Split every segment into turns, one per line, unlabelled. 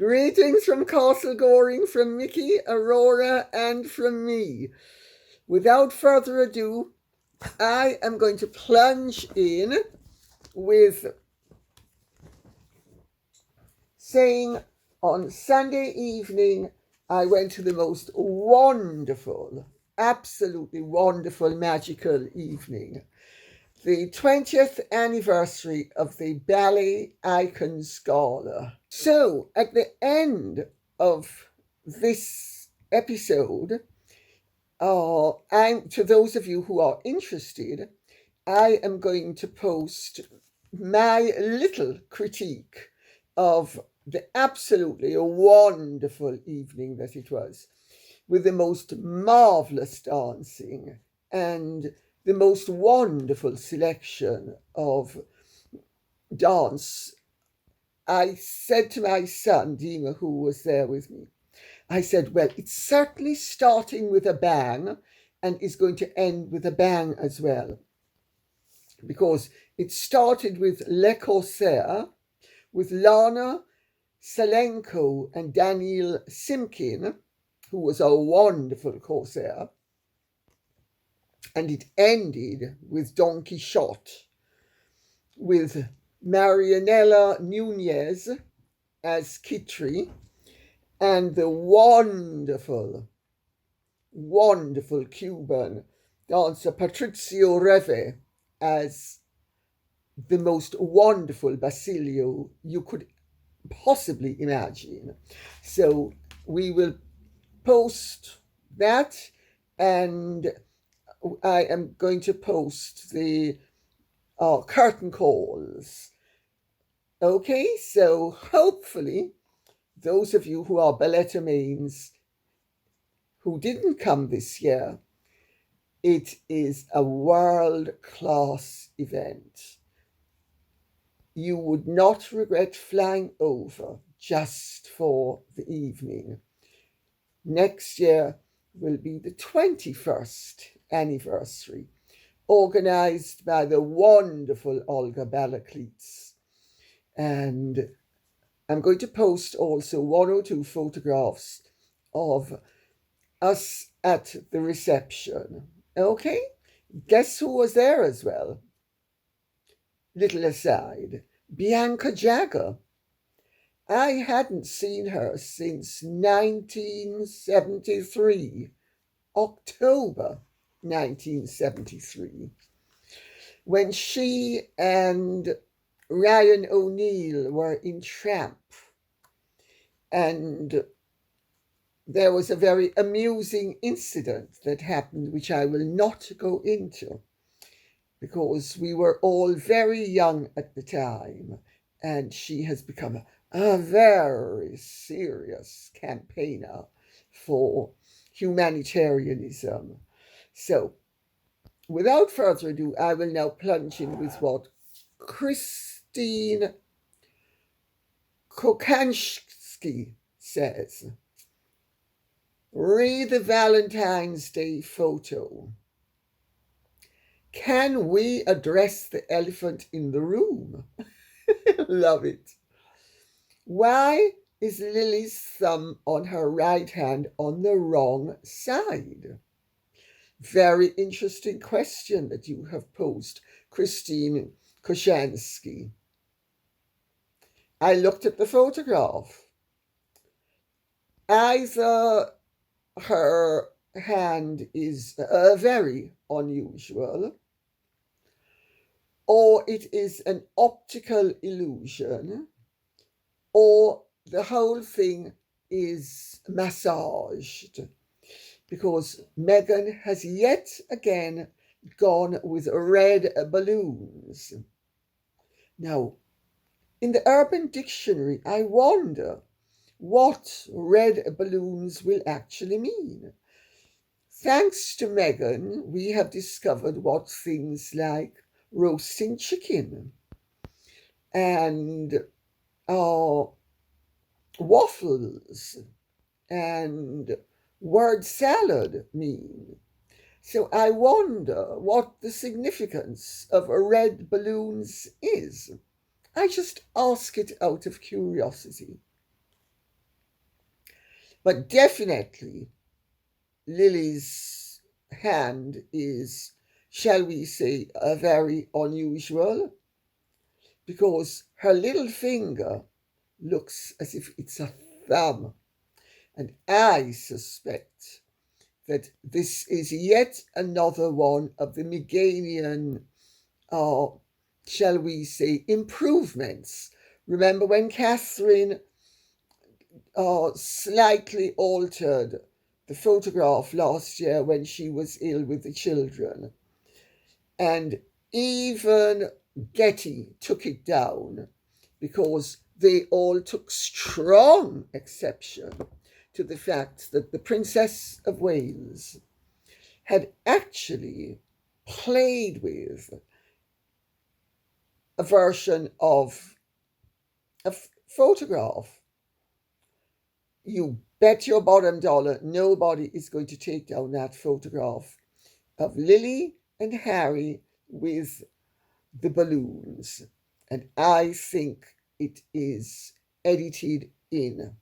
Greetings from Castle Goring, from Mickey, Aurora, and from me. Without further ado, I am going to plunge in with saying on Sunday evening, I went to the most wonderful, absolutely wonderful, magical evening. The 20th anniversary of the Ballet Icons Gala. So, at the end of this episode, to those of you who are interested, I am going to post my little critique of the absolutely wonderful evening that it was, with the most marvelous dancing and the most wonderful selection of dance. I said to my son, Dima, who was there with me, I said, well, it's certainly starting with a bang and is going to end with a bang as well. Because it started with Le Corsaire, with Lana Salenko and Daniel Simkin, who was a wonderful Corsaire. And it ended with Don Quixote, with Marianela Nunez as Kitri, and the wonderful, wonderful Cuban dancer Patricio Reve as the most wonderful Basilio you could possibly imagine. So we will post that, and I am going to post the curtain calls. Okay, so hopefully those of you who are ballettomanes who didn't come this year, it is a world-class event. You would not regret flying over just for the evening. Next year will be the 21st anniversary, organized by the wonderful Olga Balakleets. And I'm going to post also 1 or 2 photographs of us at the reception. Okay? Guess who was there as well? Little aside, Bianca Jagger. I hadn't seen her since 1973, October 1973, when she and Ryan O'Neill were in Tramp, and there was a very amusing incident that happened, which I will not go into, because we were all very young at the time, and she has become a very serious campaigner for humanitarianism. So, without further ado, I will now plunge in with what Christine Kokansky says. Read the Valentine's Day photo. Can we address the elephant in the room? Love it. Why is Lily's thumb on her right hand on the wrong side? Very interesting question that you have posed, Christine Koshansky. I looked at the photograph. Either her hand is very unusual, or it is an optical illusion, or the whole thing is massaged, because Meghan has yet again gone with red balloons. Now, in the Urban Dictionary, I wonder what red balloons will actually mean. Thanks to Meghan, we have discovered what things like roasting chicken and waffles and word salad mean. So I wonder what the significance of red balloons is. I just ask it out of curiosity. But definitely, Lily's hand is, shall we say, very unusual, because her little finger looks as if it's a thumb. And I suspect that this is yet another one of the Meganian, uh, shall we say, improvements. Remember when Catherine slightly altered the photograph last year when she was ill with the children? And even Getty took it down because they all took strong exception to the fact that the Princess of Wales had actually played with a version of a photograph. You bet your bottom dollar nobody is going to take down that photograph of Lily and Harry with the balloons. And I think it is edited in.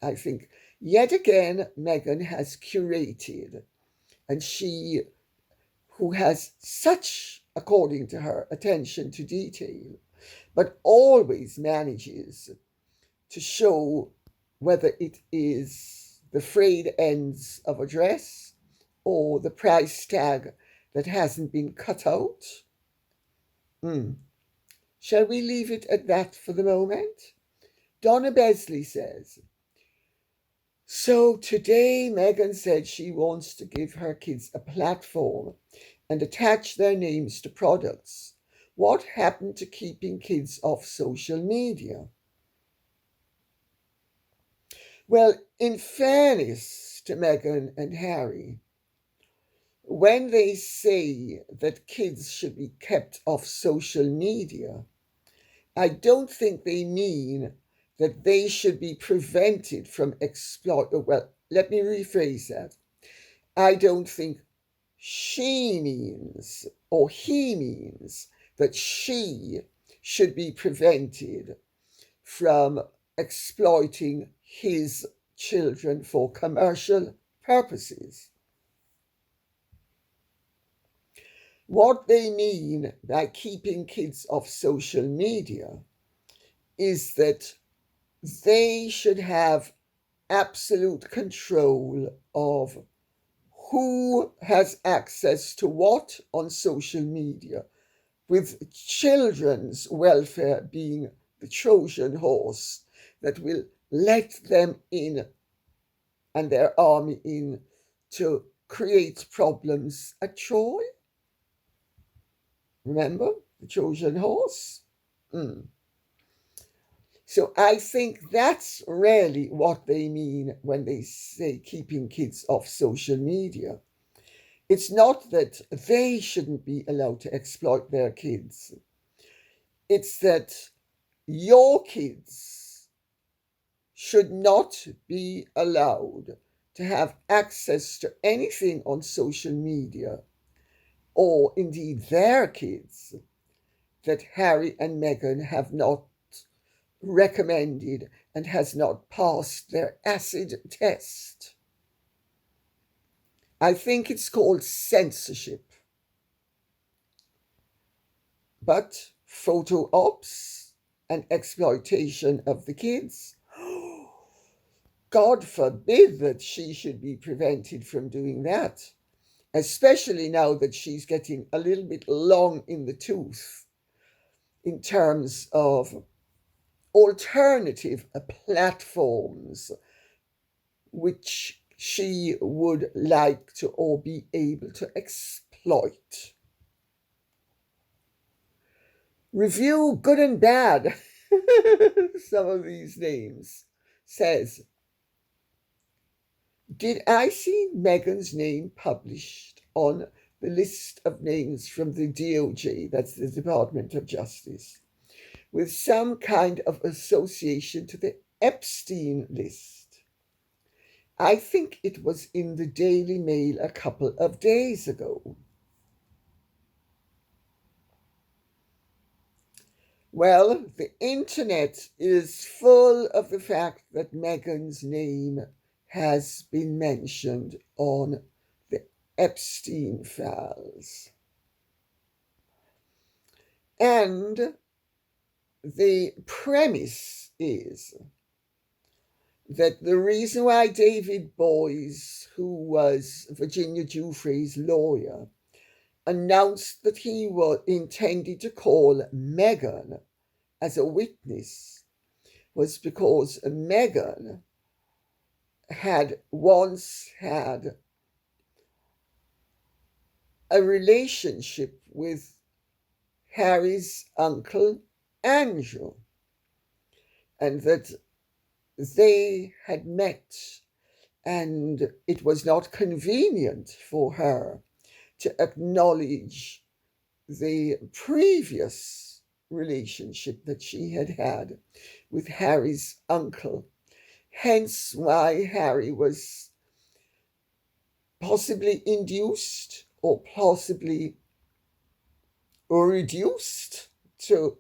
I think yet again Meghan has curated, and she, who has such, according to her, attention to detail, but always manages to show whether it is the frayed ends of a dress or the price tag that hasn't been cut out. Shall we leave it at that for the moment? Donna Besley says, so today Meghan said she wants to give her kids a platform and attach their names to products. What happened to keeping kids off social media? Well, in fairness to Meghan and Harry, when they say that kids should be kept off social media, I don't think they mean that they should be prevented from well, let me rephrase that. I don't think she means, or he means, that she should be prevented from exploiting his children for commercial purposes. What they mean by keeping kids off social media is that they should have absolute control of who has access to what on social media, with children's welfare being the Trojan horse that will let them in and their army in to create problems at Troy. Remember the Trojan horse? So I think that's really what they mean when they say keeping kids off social media. It's not that they shouldn't be allowed to exploit their kids. It's that your kids should not be allowed to have access to anything on social media, or indeed their kids, that Harry and Meghan have not recommended and has not passed their acid test. I think it's called censorship. But photo ops and exploitation of the kids, God forbid that she should be prevented from doing that, especially now that she's getting a little bit long in the tooth in terms of alternative platforms which she would like to or be able to exploit. Review Good and Bad, some of these names, says, did I see Meghan's name published on the list of names from the DOJ, that's the Department of Justice, with some kind of association to the Epstein list? I think it was in the Daily Mail a couple of days ago. Well, the internet is full of the fact that Meghan's name has been mentioned on the Epstein files. And the premise is that the reason why David Boys, who was Virginia Giuffre's lawyer, announced that he intended to call Meghan as a witness was because Meghan had once had a relationship with Harry's uncle Andrew, and that they had met, and it was not convenient for her to acknowledge the previous relationship that she had had with Harry's uncle, hence why Harry was possibly induced or possibly reduced to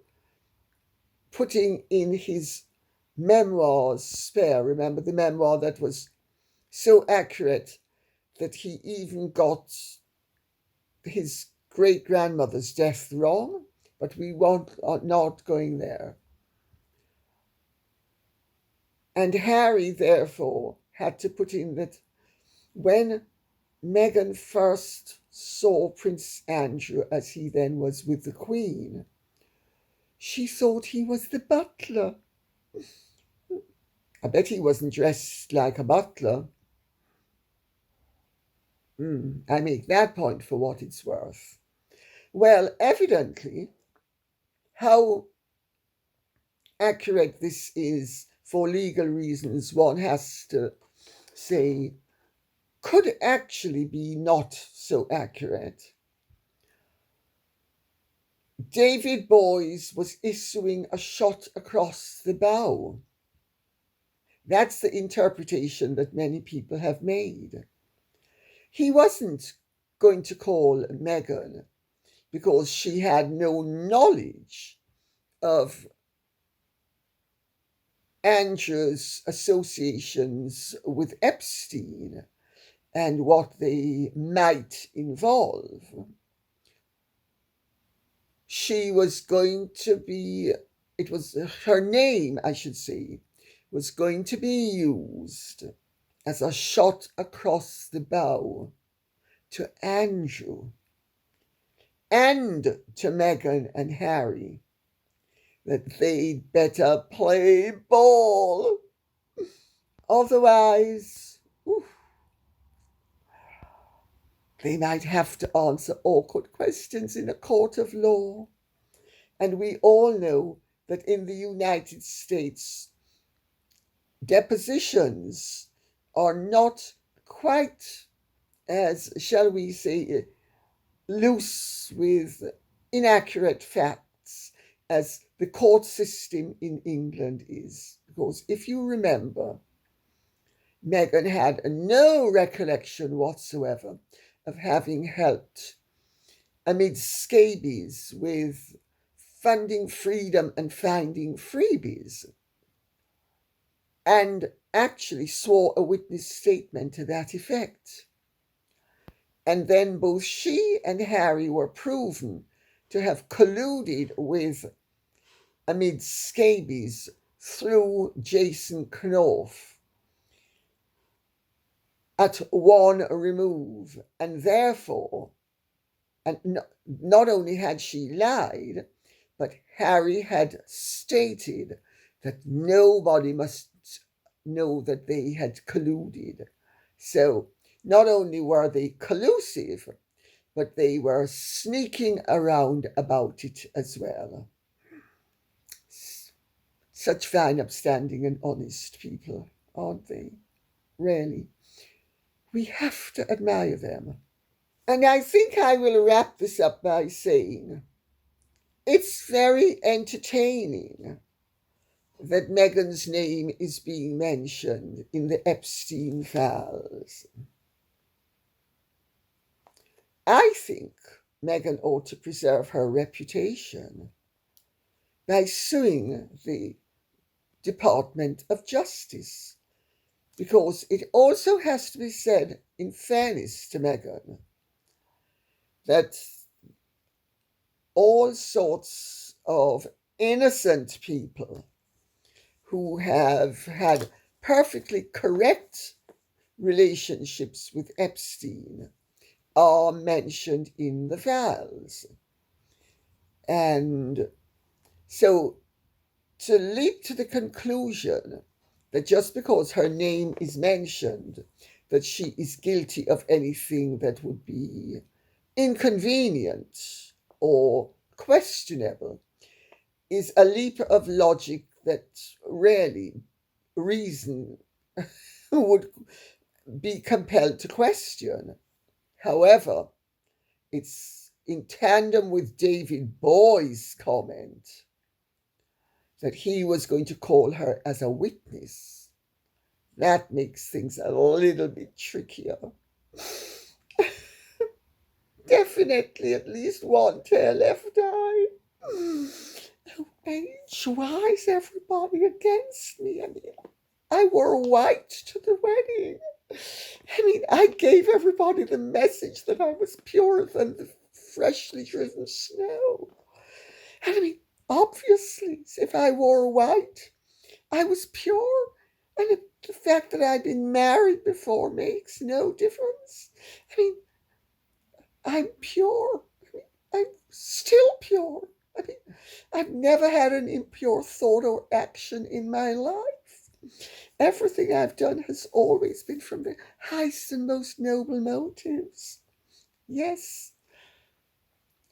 putting in his memoirs spare. Remember the memoir that was so accurate that he even got his great-grandmother's death wrong, but we are not going there. And Harry, therefore, had to put in that when Meghan first saw Prince Andrew, as he then was with the Queen, she thought he was the butler. I bet he wasn't dressed like a butler. I make that point for what it's worth. Well, evidently, how accurate this is for legal reasons, one has to say, could actually be not so accurate. David Boys was issuing a shot across the bow. That's the interpretation that many people have made. He wasn't going to call Meghan because she had no knowledge of Andrew's associations with Epstein and what they might involve. She was going to be, it was her name, I should say, was going to be used as a shot across the bow to Andrew and to Meghan and Harry, that they'd better play ball. Otherwise, they might have to answer awkward questions in a court of law. And we all know that in the United States, depositions are not quite as, shall we say, loose with inaccurate facts as the court system in England is. Because if you remember, Meghan had no recollection whatsoever of having helped amid scabies with funding freedom and finding freebies, and actually swore a witness statement to that effect. And then both she and Harry were proven to have colluded with, amid scabies, through Jason Knopf at one remove. And therefore, and not only had she lied, but Harry had stated that nobody must know that they had colluded. So not only were they collusive, but they were sneaking around about it as well. Such fine, upstanding and honest people, aren't they? Really. We have to admire them. And I think I will wrap this up by saying it's very entertaining that Meghan's name is being mentioned in the Epstein files. I think Meghan ought to preserve her reputation by suing the Department of Justice because it also has to be said, in fairness to Meghan, that all sorts of innocent people who have had perfectly correct relationships with Epstein are mentioned in the files. And so to leap to the conclusion that just because her name is mentioned, that she is guilty of anything that would be inconvenient or questionable is a leap of logic that rarely reason would be compelled to question. However, it's in tandem with David Boy's comment that he was going to call her as a witness. That makes things a little bit trickier. Definitely at least one tail left eye. Oh, H, why is everybody against me? I mean, I wore white to the wedding. I mean, I gave everybody the message that I was purer than the freshly driven snow. And I mean, obviously, if I wore white, I was pure. And the fact that I'd been married before makes no difference. I mean, I'm pure. I mean, I'm still pure. I mean, I've never had an impure thought or action in my life. Everything I've done has always been from the highest and most noble motives. Yes.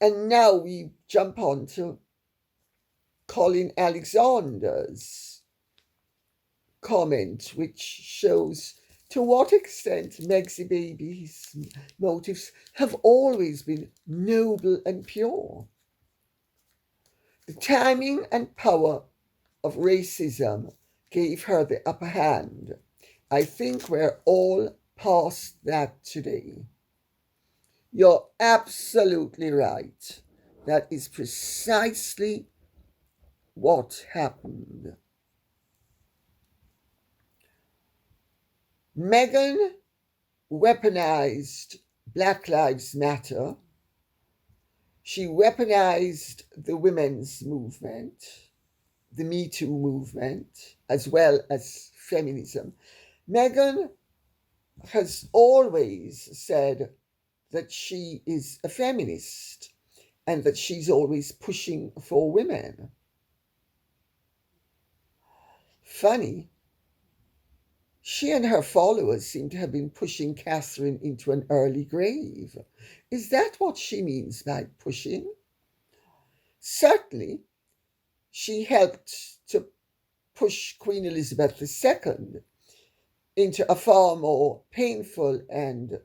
And now we jump on to Colin Alexander's comment, which shows to what extent Meg's baby's motives have always been noble and pure. The timing and power of racism gave her the upper hand. I think we're all past that today. You're absolutely right. That is precisely what happened. Meghan weaponized Black Lives Matter. She weaponized the women's movement, the Me Too movement, as well as feminism. Meghan has always said that she is a feminist and that she's always pushing for women. Funny, she and her followers seem to have been pushing Catherine into an early grave. Is that what she means by pushing? Certainly, she helped to push Queen Elizabeth II into a far more painful and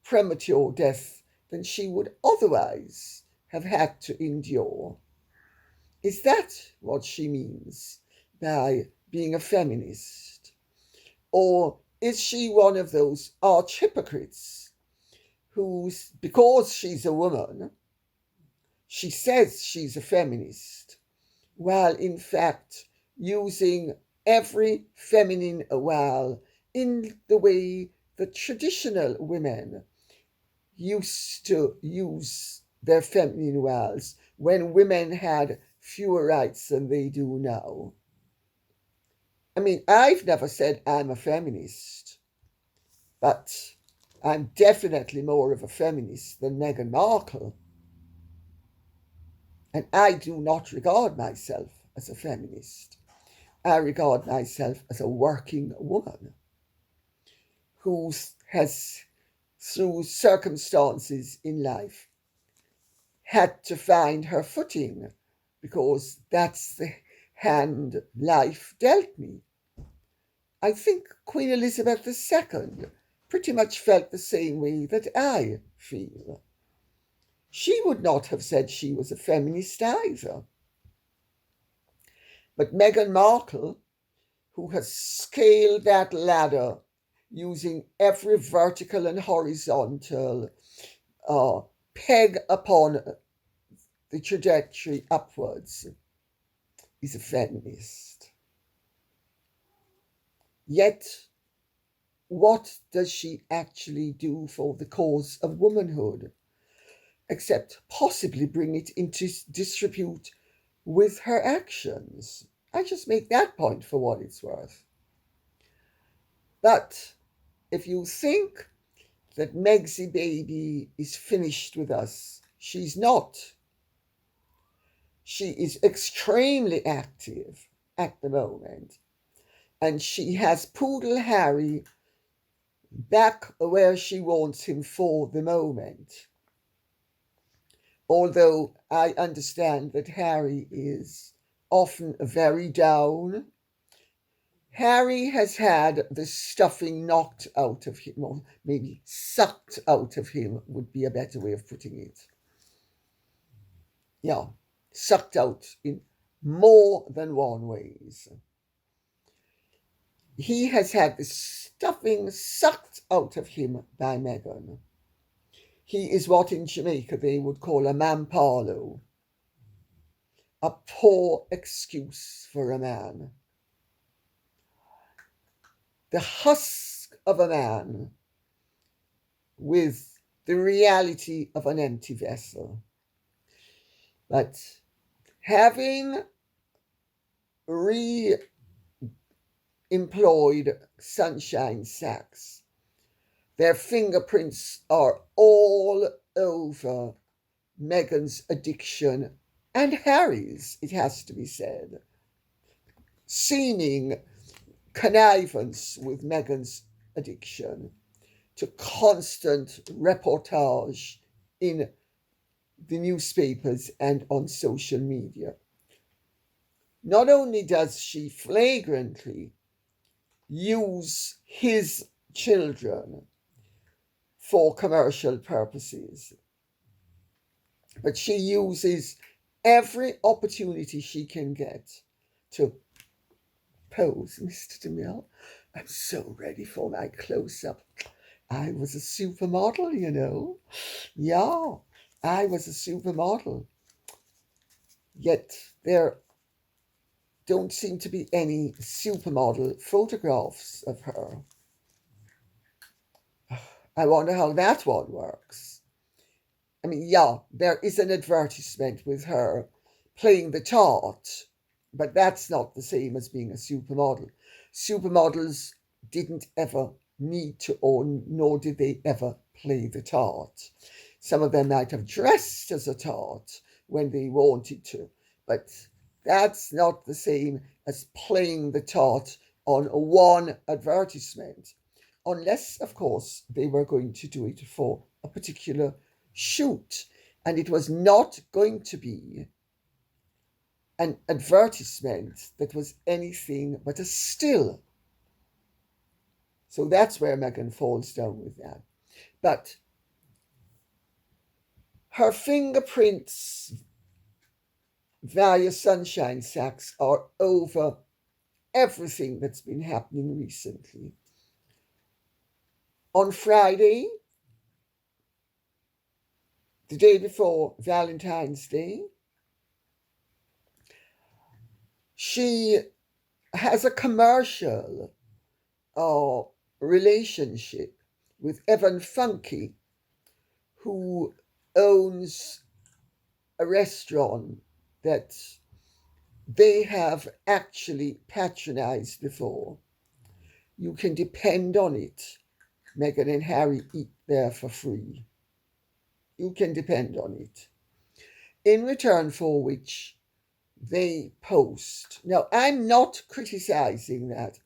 premature death than she would otherwise have had to endure. Is that what she means by being a feminist? Or is she one of those arch hypocrites who's, because she's a woman, she says she's a feminist, while in fact using every feminine vow in the way that traditional women used to use their feminine vows when women had fewer rights than they do now? I mean, I've never said I'm a feminist, but I'm definitely more of a feminist than Meghan Markle. And I do not regard myself as a feminist. I regard myself as a working woman who has, through circumstances in life, had to find her footing because that's the hand life dealt me. I think Queen Elizabeth II pretty much felt the same way that I feel. She would not have said she was a feminist either. But Meghan Markle, who has scaled that ladder using every vertical and horizontal peg upon the trajectory upwards, is a feminist. Yet, what does she actually do for the cause of womanhood, except possibly bring it into disrepute with her actions? I just make that point for what it's worth. But if you think that Megsy baby is finished with us, she's not. She is extremely active at the moment, and she has Poodle Harry back where she wants him for the moment. Although I understand that Harry is often very down. Harry has had the stuffing knocked out of him, or maybe sucked out of him would be a better way of putting it. Yeah, sucked out in more than one ways. He has had the stuffing sucked out of him by Meghan. He is what in Jamaica they would call a mampalo, a poor excuse for a man. The husk of a man with the reality of an empty vessel. But having re-employed Sunshine Sachs, their fingerprints are all over Meghan's addiction and Harry's, it has to be said, seeming connivance with Meghan's addiction to constant reportage in the newspapers and on social media. Not only does she flagrantly use his children for commercial purposes, but she uses every opportunity she can get to pose. Mr. DeMille, I'm so ready for my close-up. I was a supermodel, you know. Yeah, I was a supermodel. Yet there don't seem to be any supermodel photographs of her. I wonder how that one works. I mean, yeah, there is an advertisement with her playing the tart, but that's not the same as being a supermodel. Supermodels didn't ever need to own, nor did they ever play the tart. Some of them might have dressed as a tart when they wanted to, but that's not the same as playing the tart on one advertisement, unless, of course, they were going to do it for a particular shoot, and it was not going to be an advertisement that was anything but a still. So that's where Meghan falls down with that. But her fingerprints via Sunshine Sachs are over everything that's been happening recently. On Friday, the day before Valentine's Day, she has a commercial relationship with Evan Funky, who owns a restaurant that they have actually patronized before. You can depend on it. Meghan and Harry eat there for free. You can depend on it. In return for which they post. Now, I'm not criticizing that.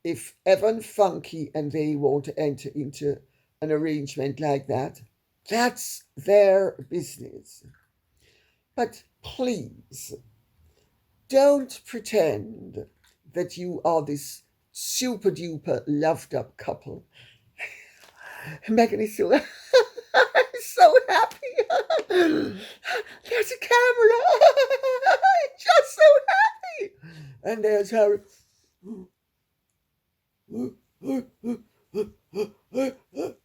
If Evan Funky and they want to enter into an arrangement like that, that's their business. But please, don't pretend that you are this super duper loved up couple. Meghan is so, so happy. There's a camera. I'm just so happy. And there's Harry.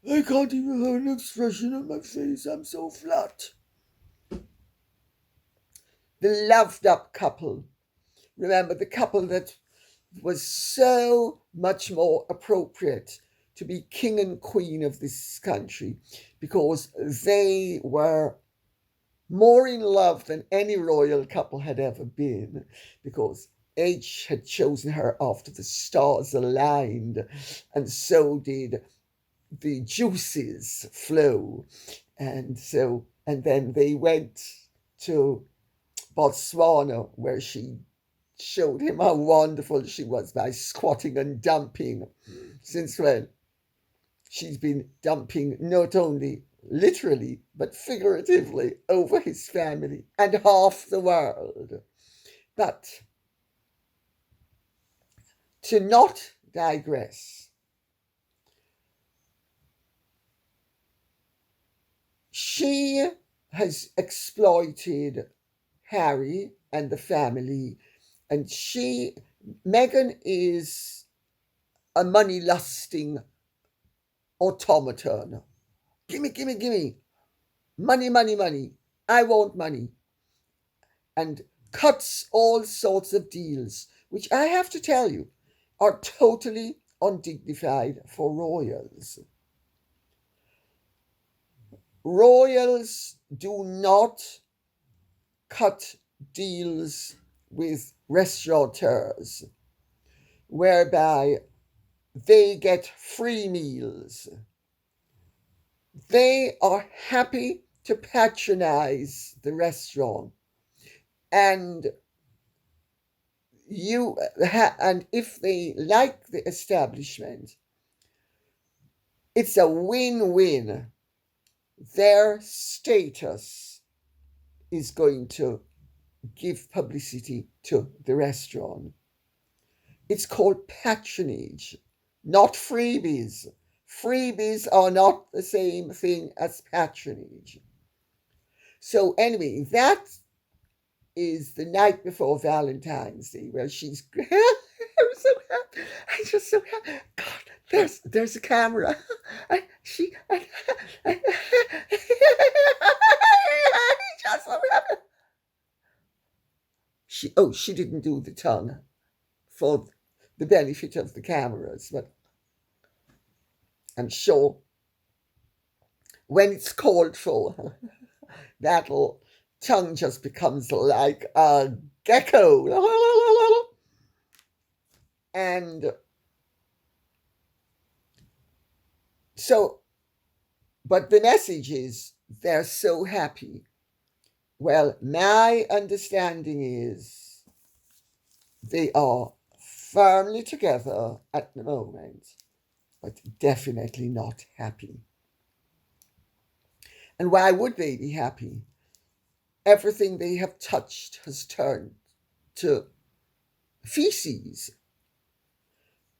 I can't even have an expression on my face. I'm so flat. The loved up couple. Remember, the couple that was so much more appropriate to be king and queen of this country because they were more in love than any royal couple had ever been, because H had chosen her after the stars aligned, and so did the juices flow. And then they went to Botswana, where she showed him how wonderful she was by squatting and dumping. Since when? She's been dumping not only literally but figuratively over his family and half the world. But to not digress, she has exploited Harry and the family, and Meghan is a money lusting automaton. Gimme, gimme, gimme. Money, money, money. I want money. And cuts all sorts of deals, which I have to tell you are totally undignified for royals. Royals do not cut deals with restaurateurs whereby they get free meals. They are happy to patronize the restaurant, and and if they like the establishment, it's a win-win. Their status is going to give publicity to the restaurant. It's called patronage, not freebies. Freebies are not the same thing as patronage. So anyway, that is the night before Valentine's Day, where she's I'm so happy. I'm just so happy. God, there's a camera. She just so happy. She didn't do the tongue for the benefit of the cameras, but I'm sure when it's called for, that little tongue just becomes like a gecko. And so, but the message is they're so happy. Well, my understanding is they are firmly together at the moment, but definitely not happy. And why would they be happy? Everything they have touched has turned to feces.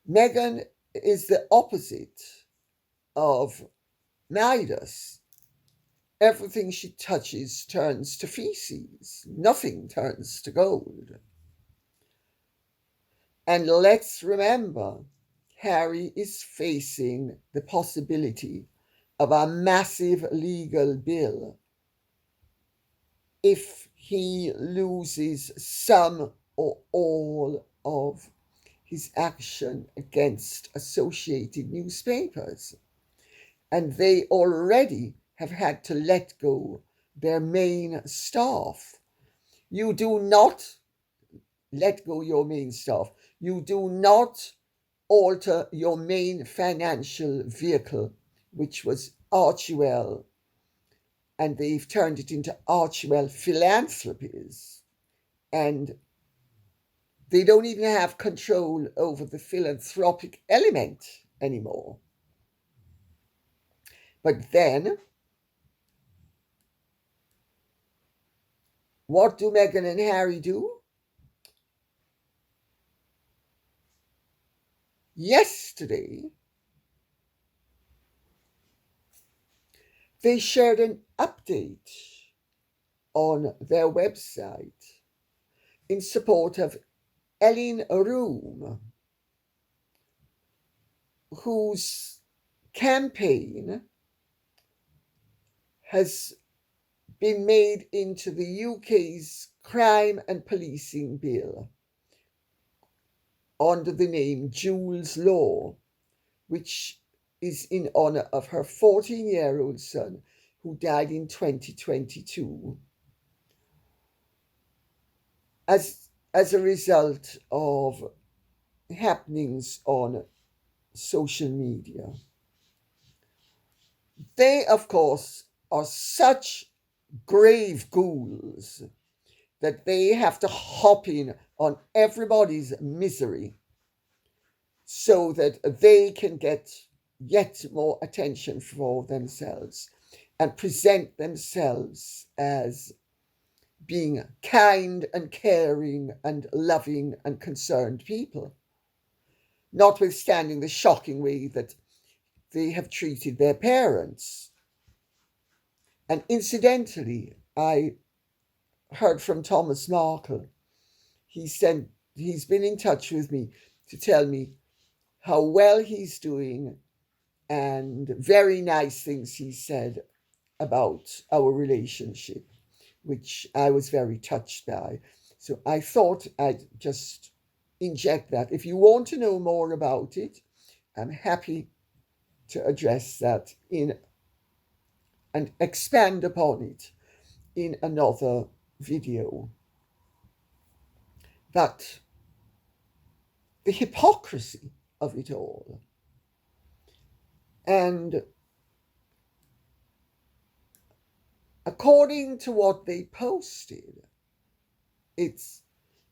Meghan is the opposite of Midas. Everything she touches turns to feces. Nothing turns to gold. And let's remember, Harry is facing the possibility of a massive legal bill if he loses some or all of his action against associated newspapers. And they already have had to let go their main staff. You do not let go your main staff. You do not alter your main financial vehicle, which was Archewell, and they've turned it into Archewell Philanthropies. And they don't even have control over the philanthropic element anymore. But then, what do Meghan and Harry do? Yesterday, they shared an update on their website in support of Ellen Room, whose campaign has been made into the UK's crime and policing bill under the name Jules Law, which is in honor of her 14-year-old son who died in 2022 as a result of happenings on social media. They, of course, are such grave ghouls that they have to hop in on everybody's misery so that they can get yet more attention for themselves and present themselves as being kind and caring and loving and concerned people, notwithstanding the shocking way that they have treated their parents. And incidentally, I heard from Thomas Markle. He's been in touch with me to tell me how well he's doing and very nice things he said about our relationship, which I was very touched by. So I thought I'd just inject that. If you want to know more about it, I'm happy to address that in and expand upon it in another video. But the hypocrisy of it all, and according to what they posted, it's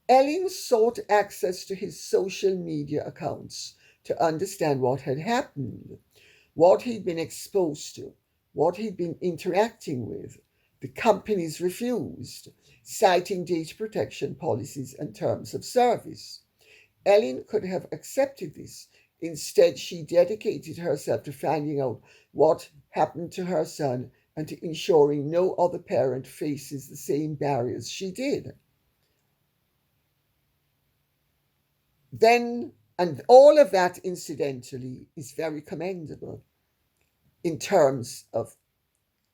Ellen sought access to his social media accounts to understand what had happened, what he'd been exposed to, what he'd been interacting with. The companies refused, citing data protection policies and terms of service. Ellen could have accepted this. Instead, she dedicated herself to finding out what happened to her son and to ensuring no other parent faces the same barriers she did. Then, and all of that, incidentally, is very commendable in terms of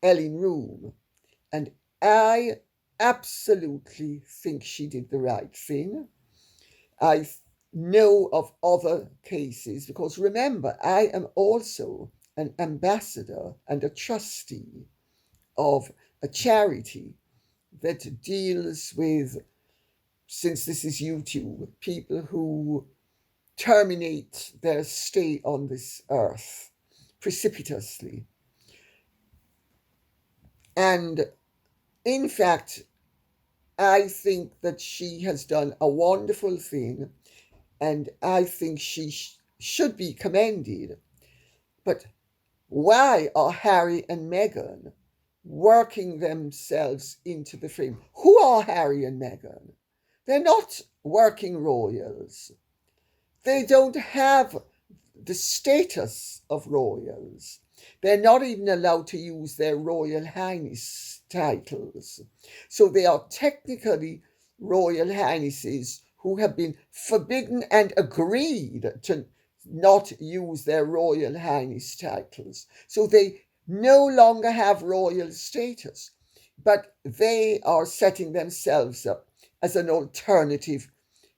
Ellen Room. And I absolutely think she did the right thing. I know of other cases, because remember, I am also an ambassador and a trustee of a charity that deals with, since this is YouTube, people who terminate their stay on this earth precipitously. And in fact, I think that she has done a wonderful thing, and I think she should be commended. But why are Harry and Meghan working themselves into the frame? Who are Harry and Meghan? They're not working royals. They don't have the status of royals. They're not even allowed to use their Royal Highness titles. So they are technically Royal Highnesses who have been forbidden and agreed to not use their Royal Highness titles. So they no longer have royal status, but they are setting themselves up as an alternative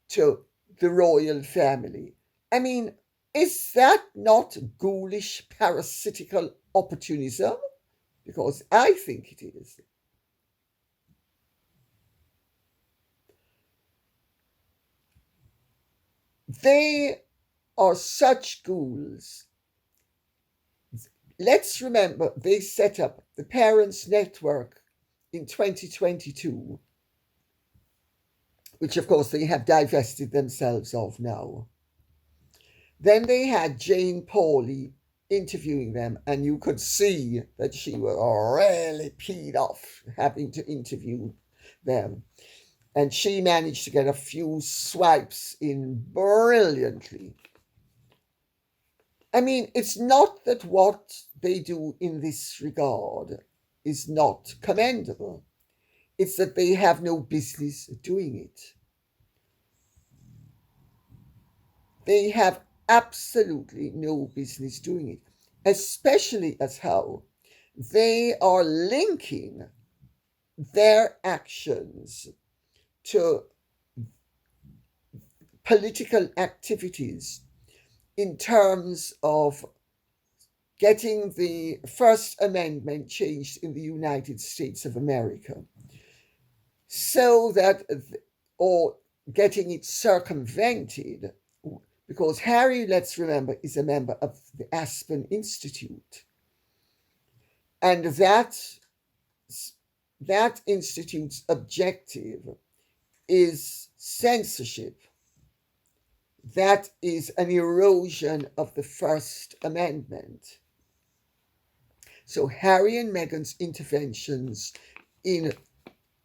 to the royal family. I mean, is that not ghoulish, parasitical opportunism? Because I think it is. They are such ghouls. Let's remember they set up the Parents Network in 2022, which of course they have divested themselves of now. Then they had Jane Pauley interviewing them, and you could see that she was really peed off having to interview them. And she managed to get a few swipes in brilliantly. I mean, it's not that what they do in this regard is not commendable. It's that they have no business doing it. They have absolutely no business doing it, especially as how they are linking their actions to political activities in terms of getting the First Amendment changed in the United States of America so that, or getting it circumvented, because Harry, let's remember, is a member of the Aspen Institute. And that institute's objective is censorship. That is an erosion of the First Amendment. So Harry and Meghan's interventions in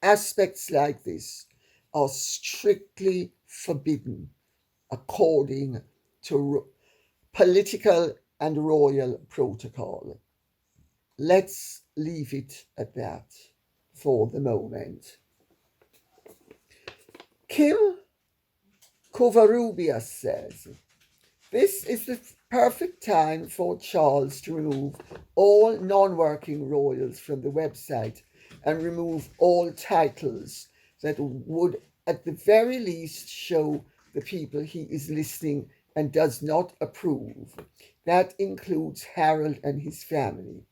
aspects like this are strictly forbidden according to political and royal protocol. Let's leave it at that for the moment. Kim Covarrubias says, this is the perfect time for Charles to remove all non-working royals from the website and remove all titles that would at the very least show the people he is listening and does not approve. That includes Harold and his family.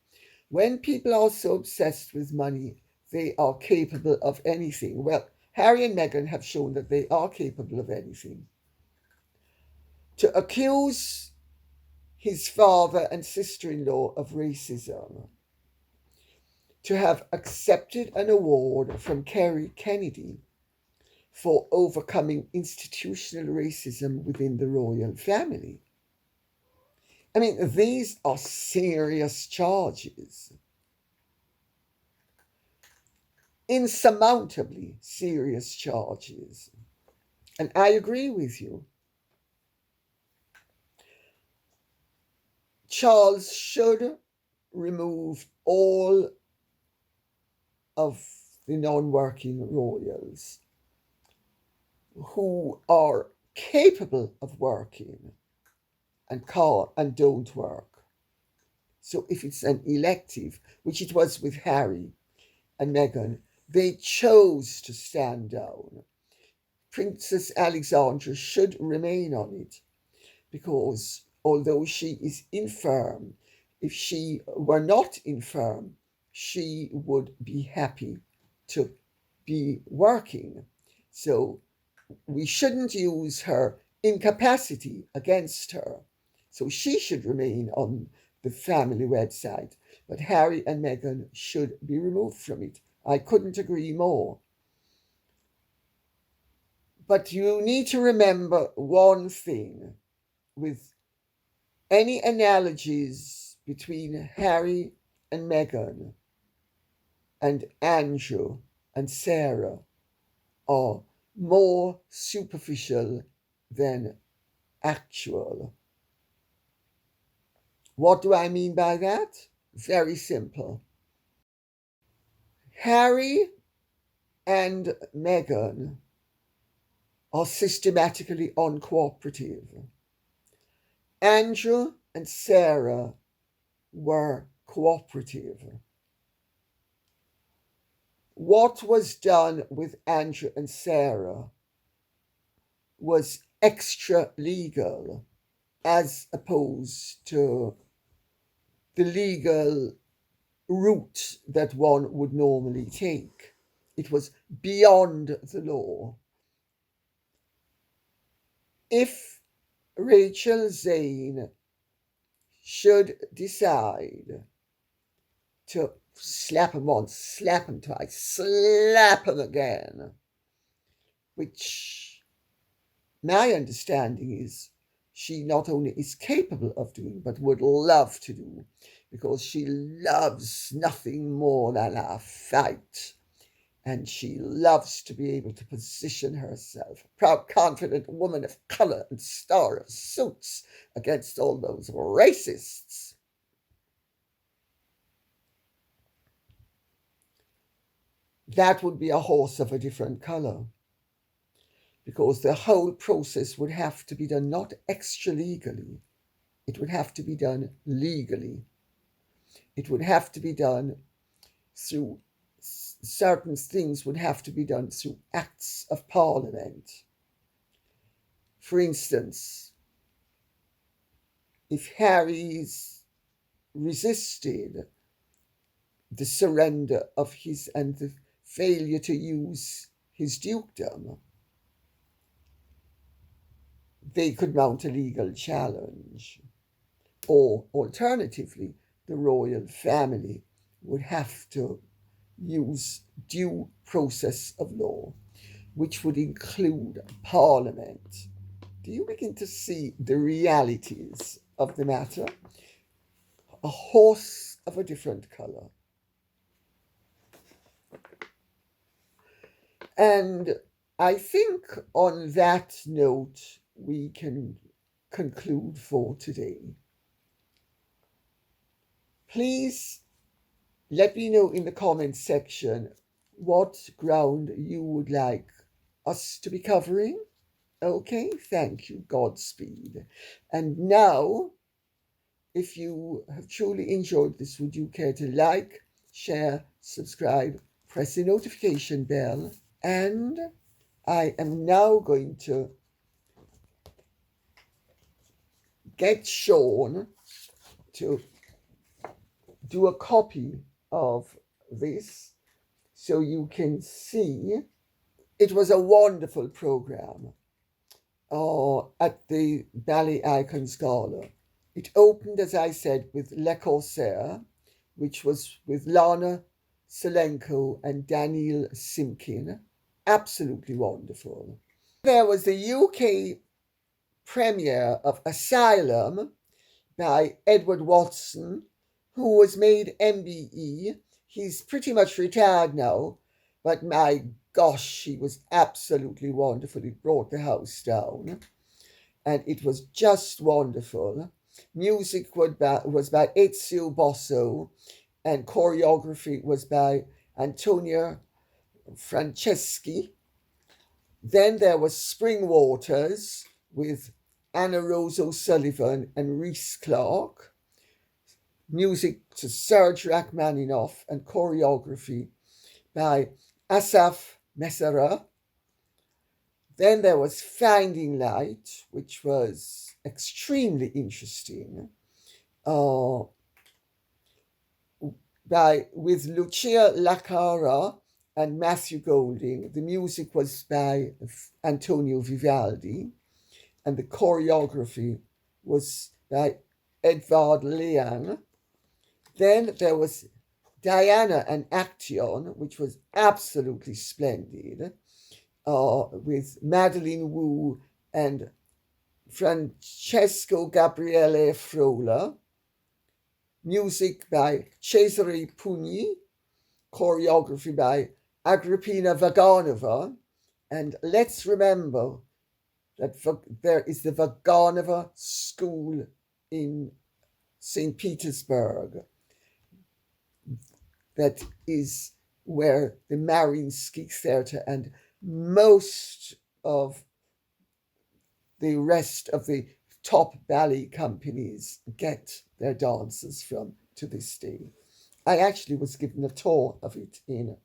When people are so obsessed with money, they are capable of anything. Well, Harry and Meghan have shown that they are capable of anything. To accuse his father and sister-in-law of racism, to have accepted an award from Kerry Kennedy for overcoming institutional racism within the royal family. I mean, these are serious charges. Insurmountably serious charges. And I agree with you. Charles should remove all of the non-working royals who are capable of working and don't work. So if it's an elective, which it was with Harry and Meghan, they chose to stand down. Princess Alexandra should remain on it because although she is infirm, if she were not infirm, she would be happy to be working. So we shouldn't use her incapacity against her. So she should remain on the family website, but Harry and Meghan should be removed from it. I couldn't agree more. But you need to remember one thing with any analogies between Harry and Meghan and Andrew and Sarah are more superficial than actual. What do I mean by that? Very simple. Harry and Meghan are systematically uncooperative. Andrew and Sarah were cooperative. What was done with Andrew and Sarah was extra legal as opposed to the legal route that one would normally take. It was beyond the law. If Rachel Zane should decide to slap him once, slap him twice, slap him again, which my understanding is she not only is capable of doing, but would love to do, because she loves nothing more than a fight. And she loves to be able to position herself, a proud, confident woman of colour and star of suits, against all those racists. That would be a horse of a different colour, because the whole process would have to be done not extra-legally, it would have to be done legally. It would have to be done through certain things would have to be done through acts of parliament. For instance, if Harry's resisted the surrender of his and the failure to use his dukedom, they could mount a legal challenge. Or alternatively, the royal family would have to use due process of law, which would include Parliament. Do you begin to see the realities of the matter? A horse of a different colour. And I think on that note, we can conclude for today. Please let me know in the comments section what ground you would like us to be covering. Okay, thank you. Godspeed. And now, if you have truly enjoyed this, would you care to like, share, subscribe, press the notification bell? And I am now going to get Sean to do a copy of this so you can see. It was a wonderful program at the Ballet Icons Gala. It opened, as I said, with Le Corsair, which was with Lana Solenko and Daniel Simkin. Absolutely wonderful. There was the UK premiere of Asylum by Edward Watson, who was made MBE. He's pretty much retired now, but my gosh, he was absolutely wonderful. It brought the house down, and it was just wonderful. Music was by Ezio Bosso, and choreography was by Antonia Franceschi. Then there was Spring Waters with Anna Rose O'Sullivan and Rhys Clark. Music to Serge Rachmaninoff and choreography by Asaf Messera. Then there was Finding Light, which was extremely interesting, with Lucia Laccara and Matthew Golding. The music was by Antonio Vivaldi, and the choreography was by Edvard Lean. Then there was Diana and Action, which was absolutely splendid, with Madeline Wu and Francesco Gabriele Frola. Music by Cesare Pugni, choreography by Agrippina Vaganova. And let's remember that there is the Vaganova School in St. Petersburg. That is where the Mariinsky Theatre and most of the rest of the top ballet companies get their dancers from to this day. I actually was given a tour of it in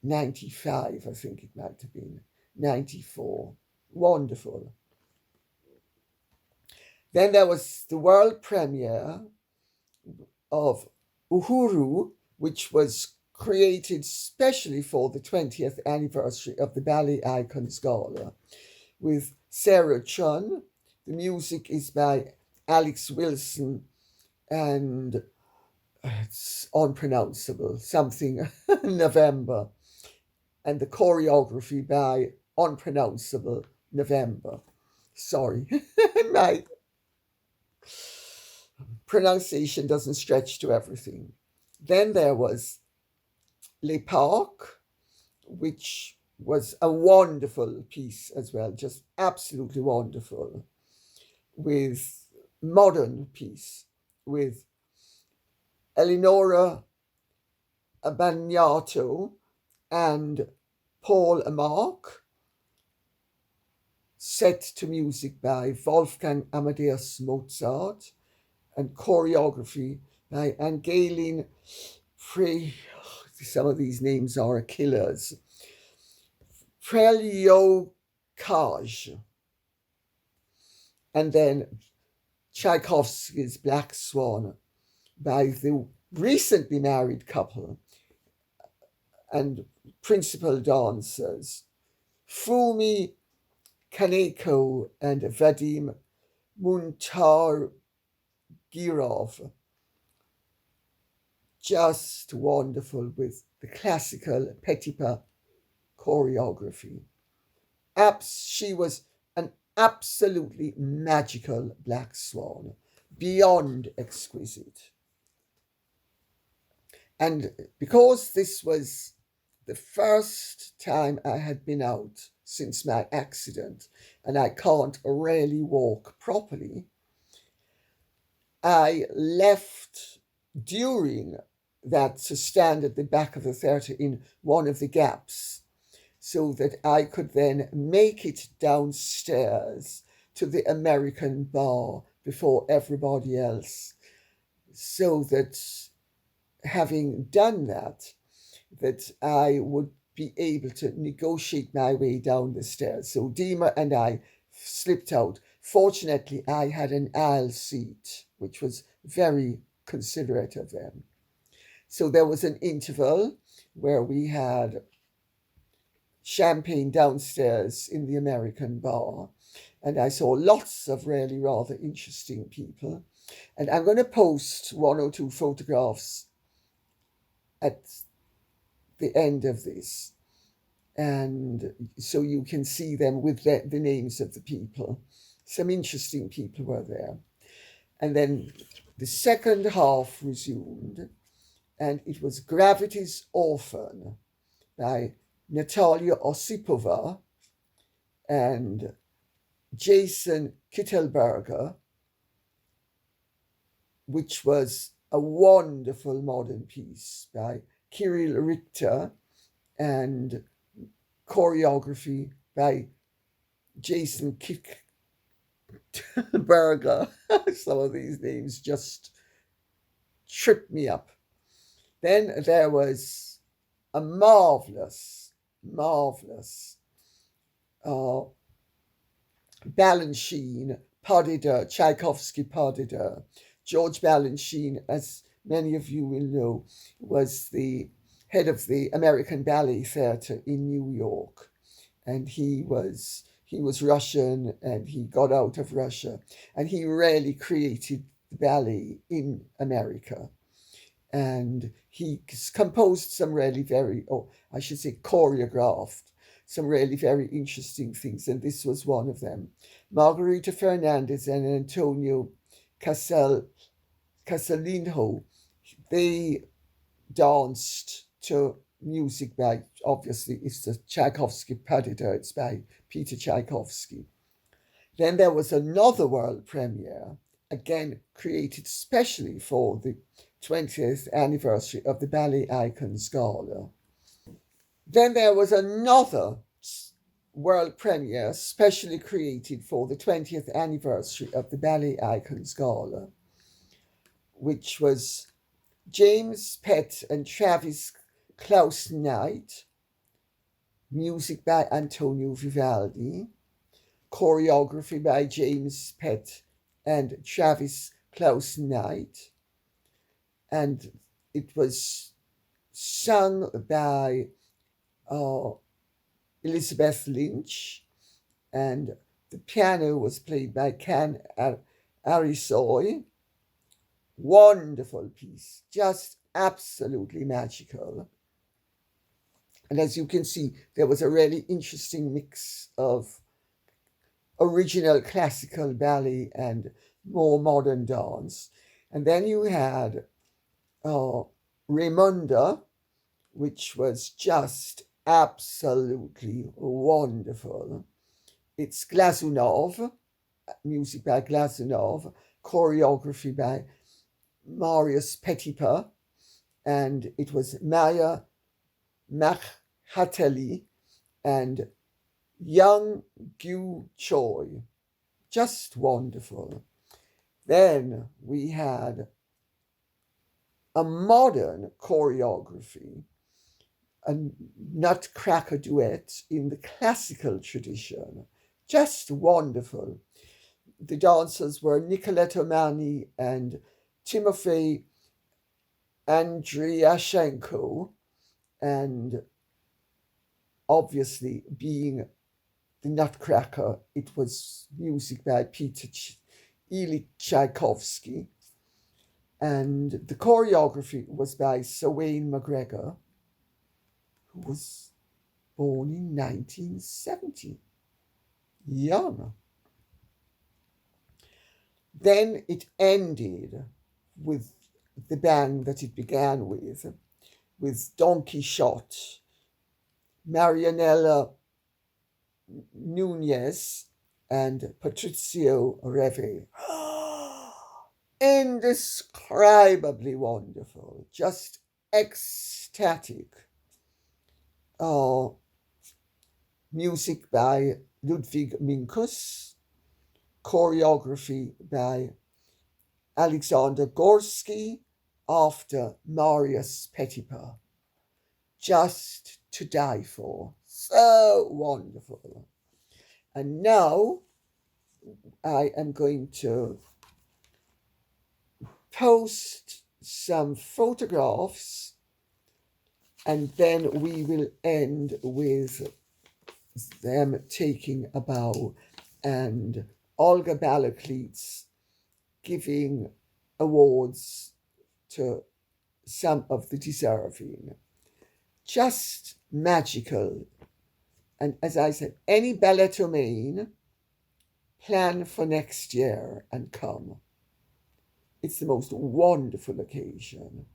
95, I think it might have been, 94. Wonderful. Then there was the world premiere of Uhuru, which was created specially for the 20th anniversary of the Ballet Icons Gala, with Sarah Chun. The music is by Alex Wilson, and it's unpronounceable, something November, and the choreography by unpronounceable November. Sorry, my pronunciation doesn't stretch to everything. Then there was Le Parc, which was a wonderful piece as well, just absolutely wonderful, with modern piece, with Eleonora Bagnato and Paul Amark, set to music by Wolfgang Amadeus Mozart, and choreography by Angeline Frey. Some of these names are killers. Prelyokaj. And then Tchaikovsky's Black Swan by the recently married couple and principal dancers, Fumi Kaneko and Vadim Muntargirov. Just wonderful with the classical Petipa choreography. She was an absolutely magical black swan, beyond exquisite. And because this was the first time I had been out since my accident, and I can't really walk properly, I left during that to stand at the back of the theatre in one of the gaps so that I could then make it downstairs to the American bar before everybody else, so that having done that I would be able to negotiate my way down the stairs. So Dima and I slipped out. Fortunately, I had an aisle seat, which was very considerate of them. So there was an interval where we had champagne downstairs in the American bar, and I saw lots of really rather interesting people. And I'm going to post one or two photographs at the end of this, and so you can see them with the names of the people. Some interesting people were there. And then the second half resumed, and it was Gravity's Orphan by Natalia Osipova and Jason Kittelberger, which was a wonderful modern piece by Kirill Richter and choreography by Jason Kittelberger. Some of these names just tripped me up. Then there was a marvelous Balanchine pas de deux, Tchaikovsky pas de deux. George Balanchine, as many of you will know, was the head of the American Ballet Theatre in New York, and he was Russian, and he got out of Russia, and he really created the ballet in America. And he composed some really choreographed some really very interesting things, and this was one of them. Margarita Fernandez and Antonio Casalinho, they danced to music by, obviously, it's the Tchaikovsky pas de deux, it's by Peter Tchaikovsky. Then there was another world premiere, again created specially for the 20th anniversary of the Ballet Icons Gala. Then there was another world premiere specially created for the 20th anniversary of the Ballet Icons Gala, which was James Pett and Travis Klaus Knight, music by Antonio Vivaldi, choreography by James Pett and Travis Klaus Knight, and it was sung by Elizabeth Lynch, and the piano was played by Can Arisoy. Wonderful piece, just absolutely magical. And as you can see, there was a really interesting mix of original classical ballet and more modern dance. And then you had Raimonda, which was just absolutely wonderful. It's Glazunov, music by Glazunov, choreography by Marius Petipa, and it was Maya Makhateli and Young Gyu Choi. Just wonderful. Then we had a modern choreography, a Nutcracker duet in the classical tradition. Just wonderful. The dancers were Nicoletta Mani and Timofey Andriashenko, and obviously being the Nutcracker, it was music by Peter Ilyich Tchaikovsky, and the choreography was by Sir Wayne McGregor, who was born in 1970. Young. Then it ended with the bang that it began with Don Quixote, Marianella Nunez, and Patricio Reve. Indescribably wonderful, just ecstatic. Music by Ludwig Minkus, choreography by Alexander Gorsky after Marius Petipa. Just to die for. So wonderful. And now I am going to post some photographs, and then we will end with them taking a bow and Olga Balakleets giving awards to some of the deserving. Just magical. And as I said, any ballettomane, plan for next year and come. It's the most wonderful occasion.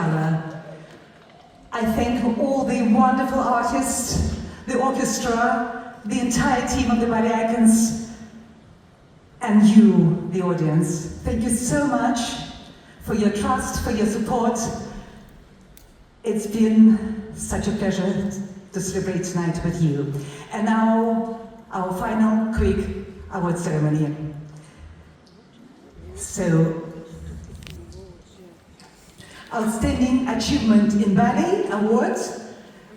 Gala. I thank all the wonderful artists, the orchestra, the entire team of the Ballet Icons, and you, the audience. Thank you so much for your trust, for your support. It's been such a pleasure to celebrate tonight with you. And now, our final quick award ceremony. So, Outstanding Achievement in Ballet Award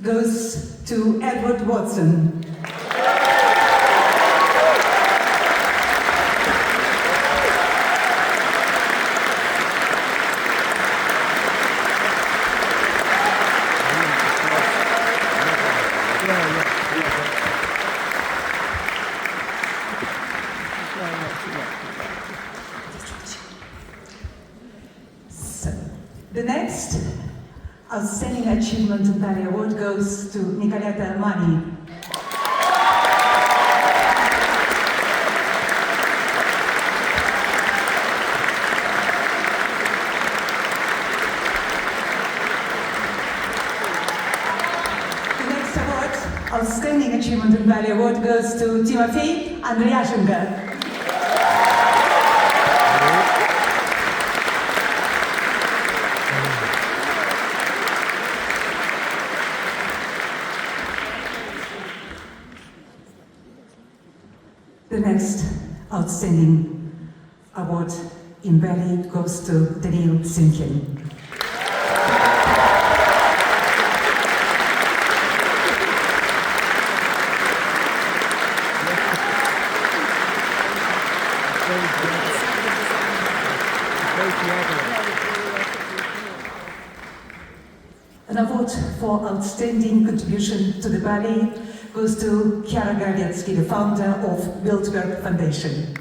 goes to Edward Watson. The next Outstanding Achievement in Ballet Award goes to Nicoletta Mani. The next award, Outstanding Achievement in Ballet Award, goes to Timofey Andreyashenko. The next Outstanding Award in Ballet goes to Daniel Simkin. An award for outstanding contribution to the ballet goes to Chiara Gravietsky, the founder of Bilderberg Foundation.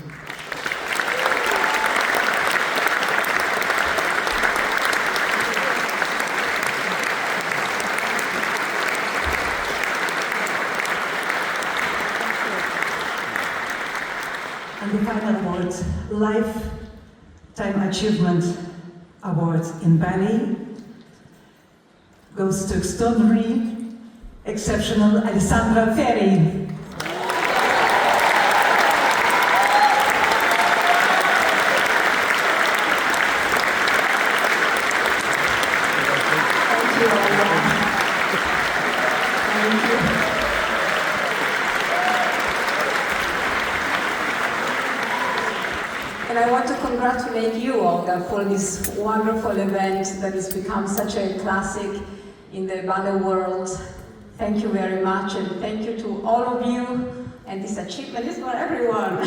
And the final award, Lifetime Achievement Award in Ballet, goes to extraordinary, exceptional Alessandra Ferri. Thank you all. Thank you.
And I want to congratulate you, Olga, for this wonderful event that has become such a classic in the ballet world. Thank you very much, and thank you to all of you. And this achievement is for everyone.